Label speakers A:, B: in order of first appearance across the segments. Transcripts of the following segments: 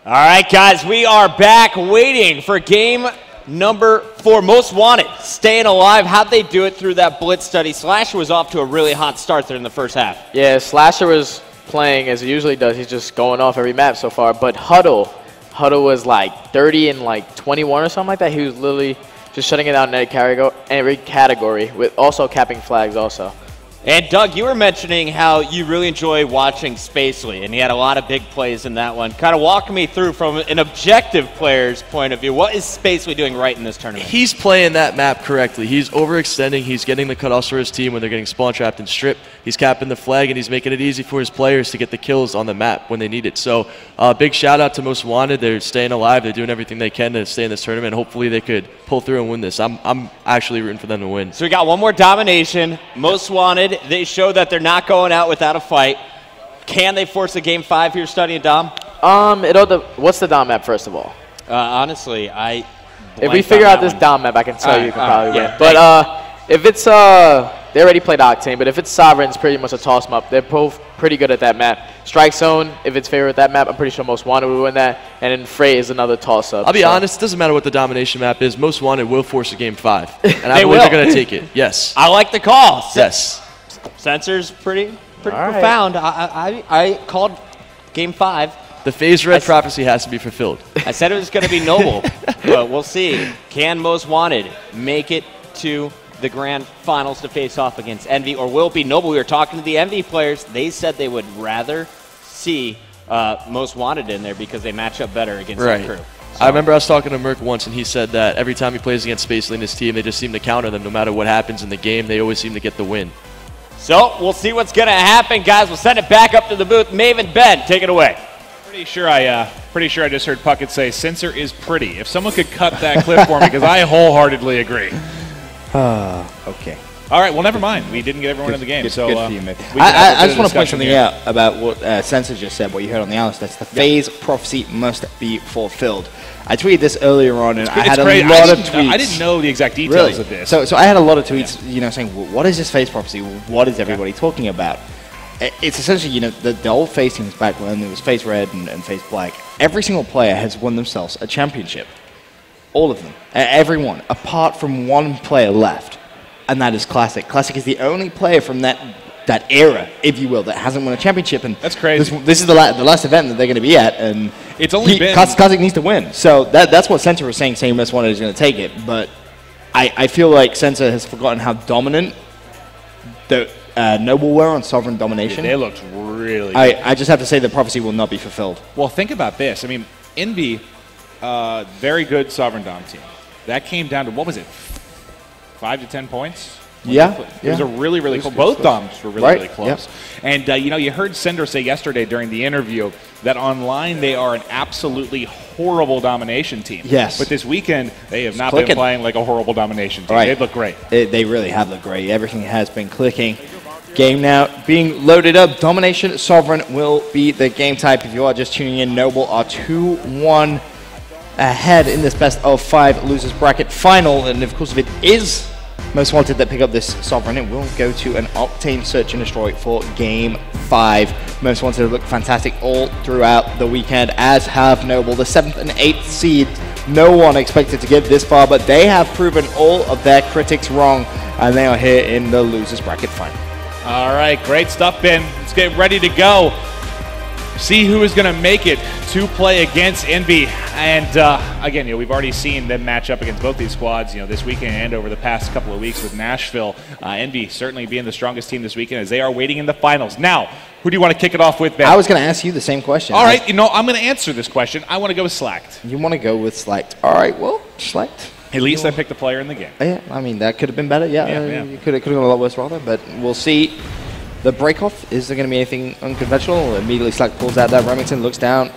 A: All right, guys, we are back waiting for game number 4, Most Wanted, staying alive. How'd they do it through that blitz study? Slasher was off to a really hot start there in the first half.
B: Yeah, Slasher was playing as he usually does. He's just going off every map so far. But Huddle was like 30 and like 21 or something like that. He was literally just shutting it down in every category, with also capping flags also.
A: And Doug, you were mentioning how you really enjoy watching Spacely, and he had a lot of big plays in that one. Kind of walk me through from an objective player's point of view. What is Spacely doing right in this tournament?
C: He's playing that map correctly. He's overextending. He's getting the cutoffs for his team when they're getting spawn trapped and stripped. He's capping the flag, and he's making it easy for his players to get the kills on the map when they need it. So big shout out to Most Wanted. They're staying alive. They're doing everything they can to stay in this tournament. Hopefully they could pull through and win this. I'm actually rooting for them to win.
A: So we got one more domination. Most Wanted, they show that they're not going out without a fight. Can they force a game 5 here, studying Dom?
B: What's the Dom map, first of all?
A: Honestly,
B: if we figure out this Dom map, I can tell you can probably win.
A: Yeah,
B: but if it's they already played Octane, but if it's Sovereign, it's pretty much a toss up. They're both pretty good at that map. Strike Zone, if it's favorite that map, I'm pretty sure Most Wanted will win that. And then Frey is another toss up.
C: I'll be honest, it doesn't matter what the domination map is. Most Wanted will force a game 5. And I believe they're going to take it. Yes.
A: I like the call.
C: Yes.
A: Censor's pretty profound. I called game 5.
C: The phase red prophecy has to be fulfilled.
A: I said it was going to be Noble, but we'll see. Can Most Wanted make it to the grand finals to face off against Envy, or will it be Noble? We were talking to the Envy players. They said they would rather see Most Wanted in there because they match up better against that crew. So.
C: I remember I was talking to Merc once, and he said that every time he plays against Spacely and his team, they just seem to counter them no matter what happens in the game. They always seem to get the win.
A: So we'll see what's going to happen, guys. We'll send it back up to the booth. Maven, Ben, take it away.
D: Pretty sure I just heard Puckett say, "Censor is pretty." If someone could cut that clip for me, because I wholeheartedly agree.
E: Okay.
D: All right, well, never mind. We didn't get everyone in the game, so
E: good for you, I just want to point something out about what Censor just said, what you heard on the Alice. That's the phase prophecy must be fulfilled. I tweeted this earlier on, and I had a lot of tweets.
D: I didn't know the exact details of this.
E: So I had a lot of tweets, saying, well, what is this phase prophecy? What is everybody talking about? It's essentially, the old phase teams back when it was phase red and phase black. Every single player has won themselves a championship. All of them. Everyone, apart from one player left. And that is Classic. Classic is the only player from that era, if you will, that hasn't won a championship. And
D: that's crazy.
E: This is the last event that they're going to be at, and
D: it's only been
E: Classic needs to win. So that's what Censor was saying Most Wanted is going to take it. But I feel like Censor has forgotten how dominant the Noble were on Sovereign domination.
D: They looked really good.
E: I just have to say the prophecy will not be fulfilled.
D: Well, think about this. I mean, Envy, very good Sovereign Dom team. That came down to, what was it, 5 to 10 points?
E: Yeah.
D: It was a really, really close. Both Doms were really, really close.
E: Yeah.
D: And, you heard Cinder say yesterday during the interview that online they are an absolutely horrible domination team.
E: Yes.
D: But this weekend, they have not been playing like a horrible domination team. They look great.
E: They really have looked great. Everything has been clicking. Game now being loaded up. Domination Sovereign will be the game type. If you are just tuning in, Noble are 2-1 ahead in this best of 5 losers bracket final. And of course, if it is Most Wanted that pick up this Sovereign, it will go to an Octane Search and Destroy for game 5. Most Wanted have looked fantastic all throughout the weekend, as have Noble, the 7th and 8th seed. No one expected to get this far, but they have proven all of their critics wrong, and they are here in the losers bracket final.
D: All right, great stuff, Ben. Let's get ready to go. See who is going to make it to play against Envy. And again, we've already seen them match up against both these squads, this weekend and over the past couple of weeks with Nashville. Envy certainly being the strongest team this weekend as they are waiting in the finals. Now, who do you want to kick it off with, Ben?
E: I was going to ask you the same question.
D: All right, I'm going to answer this question. I want to go with Slacked.
E: You want to go with Slacked. All right, well, Slacked.
D: At least I picked a player in the game.
E: Yeah, I mean, that could have been better. You could have gone a lot worse rather, but we'll see. The break-off, is there going to be anything unconventional? Immediately Slack pulls out that Remington, looks down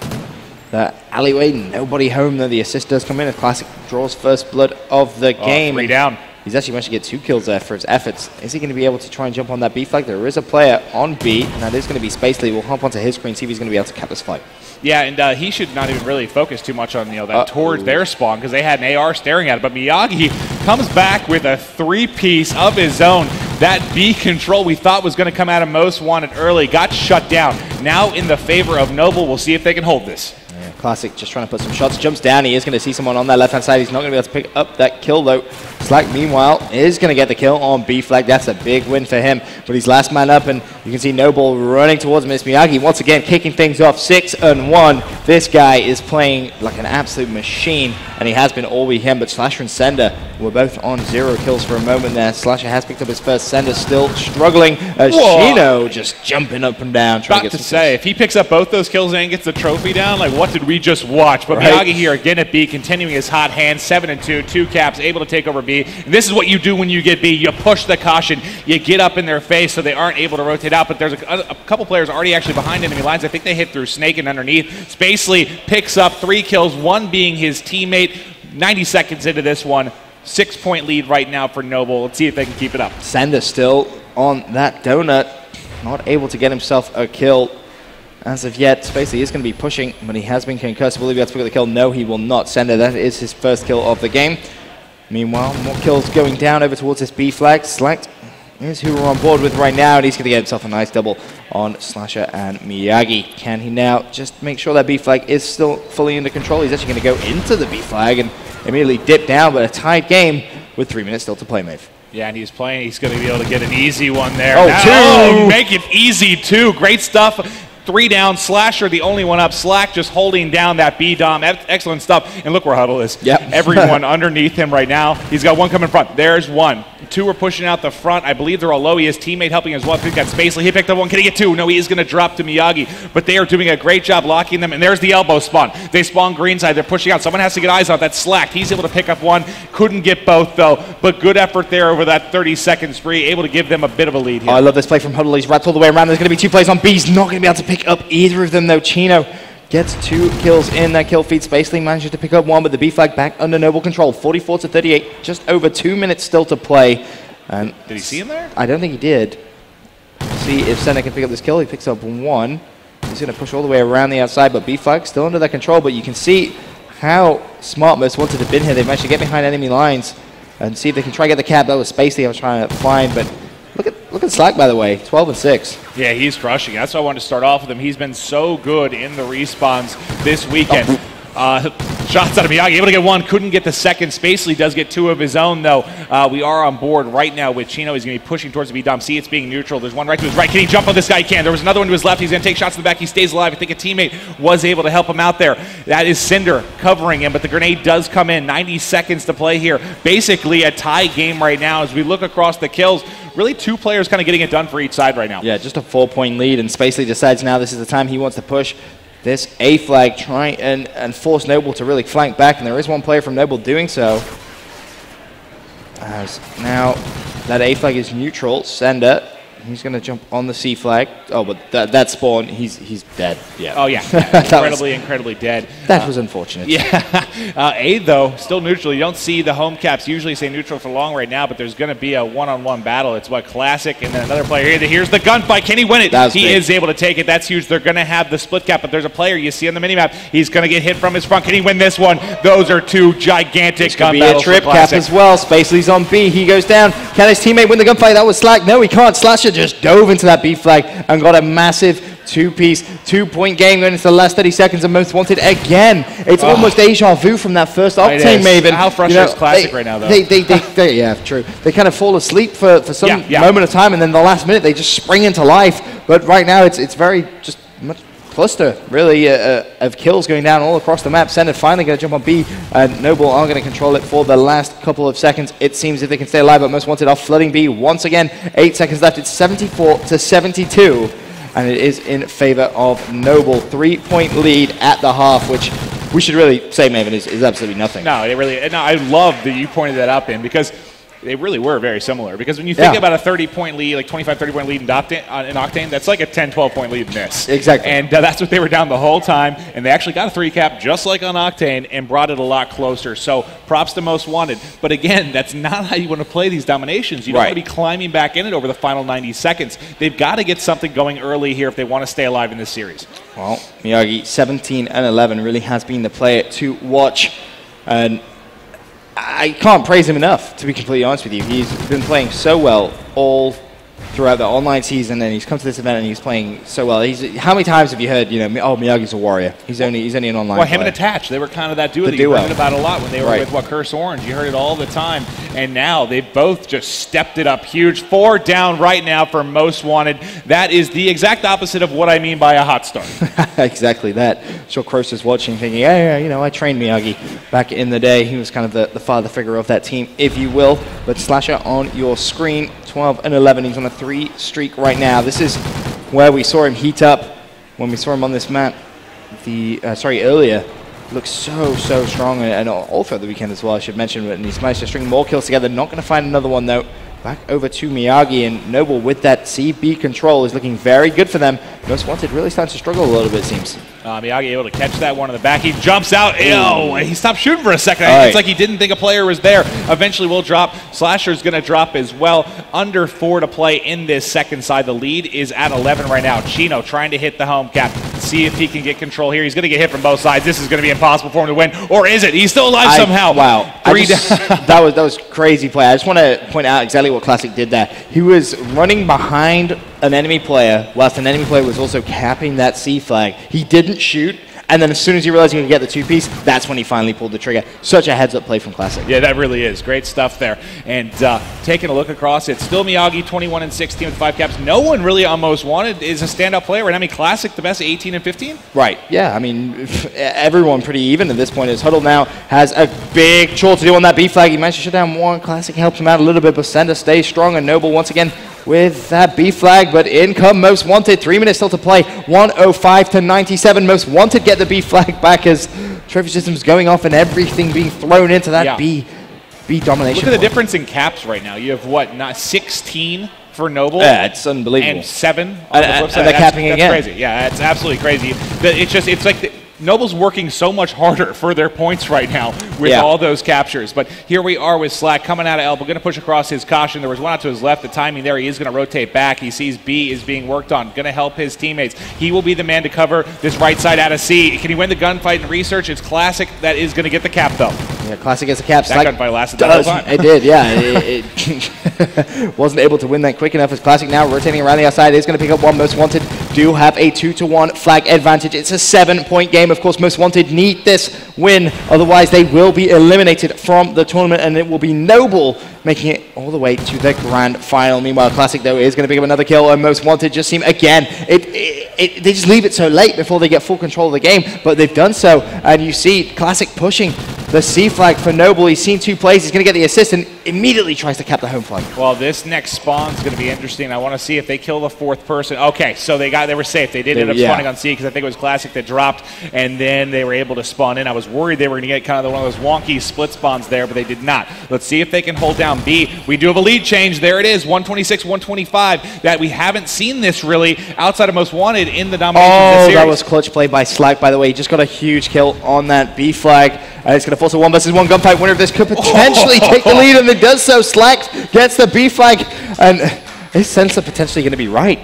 E: the alleyway, nobody home, though the assist does come in as Classic draws first blood of the game.
D: 3 down.
E: He's actually managed to get 2 kills there for his efforts. Is he going to be able to try and jump on that B flag? There is a player on B, and that is going to be Spacely. We'll hop onto his screen, see if he's going to be able to cap this fight.
D: Yeah, and he should not even really focus too much on that towards their spawn because they had an AR staring at it. But Miyagi comes back with a 3-piece of his own. That B control we thought was going to come out of Most Wanted early got shut down. Now in the favor of Noble. We'll see if they can hold this.
E: Classic just trying to put some shots. Jumps down. He is going to see someone on that left-hand side. He's not going to be able to pick up that kill, though. Slack, meanwhile, is going to get the kill on B-Flag. That's a big win for him. But he's last man up, and you can see Noble running towards Miss Miyagi. Once again, kicking things off 6-1. This guy is playing like an absolute machine, and he has been all weekend. But Slasher and Sender were both on 0 kills for a moment there. Slasher has picked up his first. Sender still struggling. Shino just jumping up and down.
D: About to say, if he picks up both those kills and gets the trophy down, like what did we just watch? But
E: Right.
D: Miyagi here again at B, continuing his hot hand, 7-2, 2 caps, able to take over B. And this is what you do when you get B. You push the caution. You get up in their face so they aren't able to rotate out. But there's a couple players already actually behind enemy lines. I think they hit through Snake and underneath. Spacely picks up 3 kills, 1 being his teammate. 90 seconds into this one. 6-point lead right now for Noble. Let's see if they can keep it up.
E: Sender still on that donut. Not able to get himself a kill as of yet. Spacely is going to be pushing, but he has been concussed. Will he be able to pick up the kill? No, he will not. Sender, that is his first kill of the game. Meanwhile, more kills going down over towards this B flag. Slacked is who we're on board with right now, and he's going to get himself a nice double on Slasher and Miyagi. Can he now just make sure that B flag is still fully under control? He's actually going to go into the B flag and immediately dip down, but a tied game with 3 minutes still to play, Maeve.
D: Yeah, and he's playing. He's going to be able to get an easy one there.
E: Oh,
D: now,
E: 2!
D: Make it easy, too. Great stuff. 3 down. Slasher, the only one up. Slack just holding down that B-Dom. Excellent stuff. And look where Huddle is.
E: Yep.
D: Everyone underneath him right now. He's got 1 coming in front. There's 1. 2 are pushing out the front. I believe they're all low. His teammate helping as well. I think that's Spacely. He picked up 1. Can he get 2? No, he is going to drop to Miyagi. But they are doing a great job locking them. And there's the elbow spawn. They spawn green side. They're pushing out. Someone has to get eyes on it. That's Slack. He's able to pick up 1. Couldn't get both, though. But good effort there over that 30-second spree. Able to give them a bit of a lead here.
E: Oh, I love this play from Huddle. He's wrapped all the way around. There's going to be 2 plays on B. He's not going to be able to pick up either of them, though. Chino gets 2 kills in that kill feed. Spacely manages to pick up 1, but the B flag back under Noble control. 44-38. Just over 2 minutes still to play. And
D: Did he see him there?
E: I don't think he did. See if Sender can pick up this kill. He picks up 1. He's going to push all the way around the outside, but B flag still under their control. But you can see how smart Most Wanted have been here. They've managed to get behind enemy lines and see if they can try to get the cap. That was Spacely I was trying to find, but look at Slack, by the way, 12-6.
D: Yeah, he's crushing. That's why I wanted to start off with him. He's been so good in the respawns this weekend. Shots out of Miyagi, able to get 1, couldn't get the second. Spacely does get 2 of his own, though. We are on board right now with Chino. He's going to be pushing towards the B-Dom. See, it's being neutral. There's 1 right to his right. Can he jump on this guy? He can. There was another one to his left. He's going to take shots to the back. He stays alive. I think a teammate was able to help him out there. That is Cinder covering him, but the grenade does come in. 90 seconds to play here. Basically a tie game right now as we look across the kills. Really 2 players kind of getting it done for each side right now.
E: Yeah, just a 4-point lead, and Spacely decides now this is the time he wants to push this A flag, try and force Noble to really flank back, and there is 1 player from Noble doing so. As now that A flag is neutral, Sender, he's going to jump on the C flag. Oh, but that spawn, he's dead. Yeah.
D: Oh, yeah. Incredibly dead.
E: That was unfortunate.
D: Yeah. A, though, still neutral. You don't see the home caps usually say neutral for long right now, but there's going to be a one-on-one battle. It's what Classic and then another player here. Here's the gunfight. Can he win it? He is able to take it. That's huge. They're going to have the split cap, but there's a player you see on the minimap. He's going to get hit from his front. Can he win this one? Those are 2 gigantic gun battles.
E: Be a trip cap as well. Spacely's on B. He goes down. Can his teammate win the gunfight? That was Slack. No, he can't. Slasher just dove into that B flag and got a massive 2-piece, 2-point game going into the last 30 seconds of Most Wanted again. It's almost deja vu from that first Octane Maven.
D: How frustrating is Classic right now, though?
E: They yeah, true. They kind of fall asleep for some moment of time, and then the last minute they just spring into life. But right now it's very just much cluster, really, of kills going down all across the map. Sender finally going to jump on B, and Noble are going to control it for the last couple of seconds. It seems if they can stay alive, but Most Wanted are flooding B once again. 8 seconds left. It's 74-72, and it is in favor of Noble. 3-point lead at the half, which we should really say, Maven, is absolutely nothing.
D: No, I love that you pointed that out, Ben, because they really were very similar. Because when you think about a 30-point lead, like 25, 30-point lead in Octane, that's like a 10, 12-point lead in this.
E: Exactly.
D: And that's what they were down the whole time. And they actually got a 3 cap just like on Octane and brought it a lot closer. So props to Most Wanted. But again, that's not how you want to play these dominations. You don't want to be climbing back in it over the final 90 seconds. They've got to get something going early here if they want to stay alive in this series.
E: Well, Miyagi, 17-11, really has been the player to watch. And I can't praise him enough, to be completely honest with you. He's been playing so well all throughout the online season, and he's come to this event and he's playing so well. How many times have you heard, oh, Miyagi's a warrior? He's only an online
D: Well, him
E: player.
D: and Attach, they were kind of that duo
E: The
D: that you
E: duo.
D: heard about a lot when they were
E: Right.
D: with Curse Orange. You heard it all the time. And now they've both just stepped it up huge. 4 down right now for Most Wanted. That is the exact opposite of what I mean by a hot start.
E: Exactly that. Sure, Kroos is watching, thinking, yeah, I trained Miyagi back in the day. He was kind of the father figure of that team, if you will. But Slasher on your screen, 12 and 11. He's on a 3 streak right now. This is where we saw him heat up when we saw him on this map. Earlier. Looks so strong, and all throughout the weekend as well, I should mention. And he's managed to string more kills together. Not going to find another one, though. Back over to Miyagi, and Noble with that CB control is looking very good for them. Most Wanted really starting to struggle a little bit, it seems.
D: Miyagi able to catch that one in the back. He jumps out. Ew, he stopped shooting for a second.
E: All right.
D: It's like he didn't think a player was there. Eventually will drop. Slasher's going to drop as well. Under 4 to play in this second side. The lead is at 11 right now. Chino trying to hit the home cap. See if he can get control here. He's going to get hit from both sides. This is going to be impossible for him to win. Or is it? He's still alive somehow.
E: Wow.
D: 3 down.
E: that was crazy play. I just want to point out exactly what Classic did there. He was running behind an enemy player, whilst an enemy player was also capping that C flag. He didn't shoot, and then as soon as he realized he could get the 2-piece, that's when he finally pulled the trigger. Such a heads-up play from Classic.
D: Yeah, that really is. Great stuff there. And taking a look across, it's still Miyagi, 21 and 16 with 5 caps. No one really on Most Wanted is a standout player. And I mean, Classic, the best, 18 and 15?
E: Right. Yeah, I mean, everyone pretty even at this point. As Huddle now has a big chore to do on that B flag. He managed to shut down one. Classic helps him out a little bit, but Sender stays strong, and Noble once again with that B flag, but in come Most Wanted. 3 minutes still to play. 105 to 97. Most Wanted get the B flag back as trophy systems going off and everything being thrown into that B domination.
D: Look at the difference in caps right now. You have what, not 16 for Noble?
E: Yeah, it's unbelievable.
D: And 7 on the
E: And
D: flip side.
E: they're capping
D: That's
E: again.
D: crazy. Yeah, it's absolutely crazy. It's like Noble's working so much harder for their points right now with all those captures. But here we are with Slack coming out of elbow, going to push across his caution. There was one out to his left. The timing there, he is going to rotate back. He sees B is being worked on, going to help his teammates. He will be the man to cover this right side out of C. Can he win the gunfight and research? It's Classic that is going to get the cap, though.
E: Yeah, Classic gets a cap.
D: That gunfight lasted the whole time.
E: It did, yeah. It wasn't able to win that quick enough as Classic now rotating around the outside. Is going to pick up one. Most Wanted do have a 2-1 flag advantage. It's a 7-point game. Of course, Most Wanted need this win. Otherwise, they will be eliminated from the tournament, and it will be Noble making it all the way to the grand final. Meanwhile, Classic, though, is going to pick up another kill, and Most Wanted just seem, again, they just leave it so late before they get full control of the game, but they've done so, and you see Classic pushing the C flag for Noble. He's seen 2 plays. He's going to get the assist and immediately tries to cap the home flag.
D: Well, this next spawn's going to be interesting. I want to see if they kill the 4th person. Okay, so they were safe. They did end up spawning on C because I think it was Classic that dropped, and then they were able to spawn in. I was worried they were going to get kind of one of those wonky split spawns there, but they did not. Let's see if they can hold down B. We do have a lead change. There it is, 126, 125. That we haven't seen this really outside of Most Wanted in the domination of the series.
E: That was clutch play by Slack, by the way. He just got a huge kill on that B flag. And it's going to force a 1-versus-1 gunfight. Winner of this could potentially take the lead, and it does so. Slack gets the B flag, and his sensor potentially going to be right.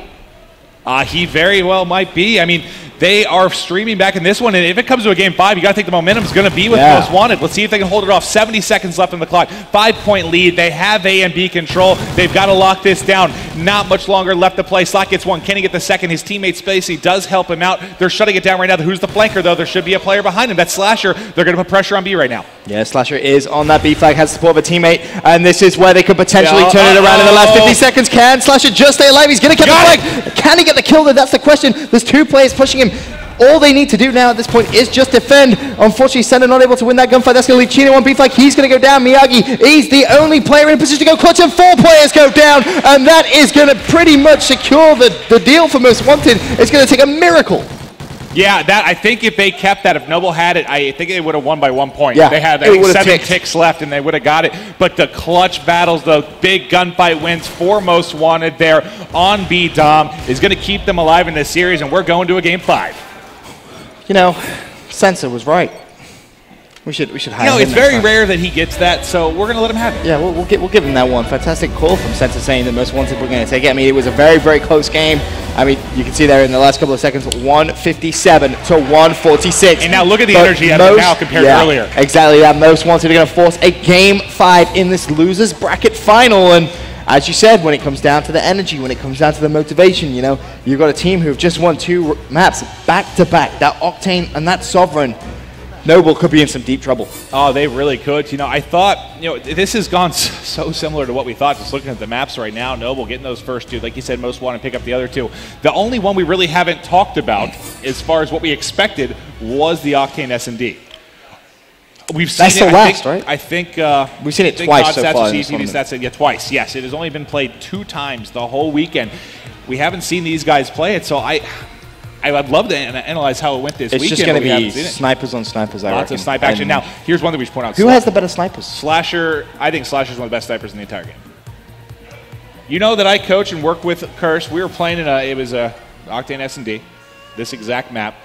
D: He very well might be. I mean, they are streaming back in this one, and if it comes to a game 5, you got to think the momentum's going to be with Most Wanted. Let's see if they can hold it off. 70 seconds left on the clock. 5-point lead. They have A and B control. They've got to lock this down. Not much longer left to play. Slack gets one. Can he get the second? His teammate Spacey does help him out. They're shutting it down right now. Who's the flanker, though? There should be a player behind him. That's Slasher. They're going to put pressure on B right now.
E: Yeah, Slasher is on that B flag, has support of a teammate, and this is where they could potentially turn it around in the last 50 seconds. Can Slasher just stay alive? He's going to get the flag. Can he get the kill, though? That's the question. There's 2 players pushing him. All they need to do now at this point is just defend. Unfortunately, Sender not able to win that gunfight. That's going to leave Chino on B flag. He's going to go down. Miyagi, he's the only player in a position to go clutch, and 4 players go down, and that is going to pretty much secure the deal for Most Wanted. It's going to take a miracle.
D: Yeah, that I think if they kept that, if Noble had it, I think they would have won by 1 point.
E: Yeah,
D: they had 7 ticks left, and they would have got it. But the clutch battles, the big gunfight wins for Most Wanted there on B Dom is going to keep them alive in this series, and we're going to a game 5.
E: You know, Sensor was right. We should hire him.
D: It's very rare that he gets that, so we're going to let him have it.
E: Yeah, we'll give him that one. Fantastic call from Sensor saying that Most Wanted were going to take it. I mean, it was a very, very close game. I mean, you can see there in the last couple of seconds, 157 to 146.
D: And now look at the energy out of it now compared to earlier.
E: Exactly, yeah. Most Wanted are going to force a game 5 in this losers bracket final, and as you said, when it comes down to the energy, when it comes down to the motivation, you know, you've got a team who've just won 2 maps back to back. That Octane and that Sovereign, Noble could be in some deep trouble.
D: Oh, they really could. You know, I thought, you know, this has gone so similar to what we thought. Just looking at the maps right now, Noble getting those first 2, like you said, most want to pick up the other 2. The only one we really haven't talked about, as far as what we expected, was the Octane S&D. We've seen
E: That's
D: it,
E: the last, right?
D: I think
E: We've seen it twice so far in this tournament.
D: That's it. Yeah, twice. Yes, it has only been played 2 times the whole weekend. We haven't seen these guys play it, so I'd love to analyze how it went this weekend.
E: It's just going to be snipers on snipers, I reckon.
D: Lots of snipe action. Now, here's one that we should point out.
E: Who has the better snipers?
D: Slasher. I think Slasher's one of the best snipers in the entire game. You know that I coach and work with Curse. We were playing in it was a Octane S&D, this exact map.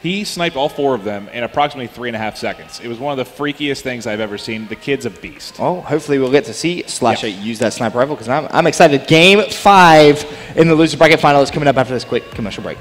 D: He sniped all 4 of them in approximately 3.5 seconds. It was one of the freakiest things I've ever seen. The kid's a beast.
E: Oh, hopefully we'll get to see Slasher use that sniper rifle because I'm excited. Game 5 in the loser bracket final is coming up after this quick commercial break.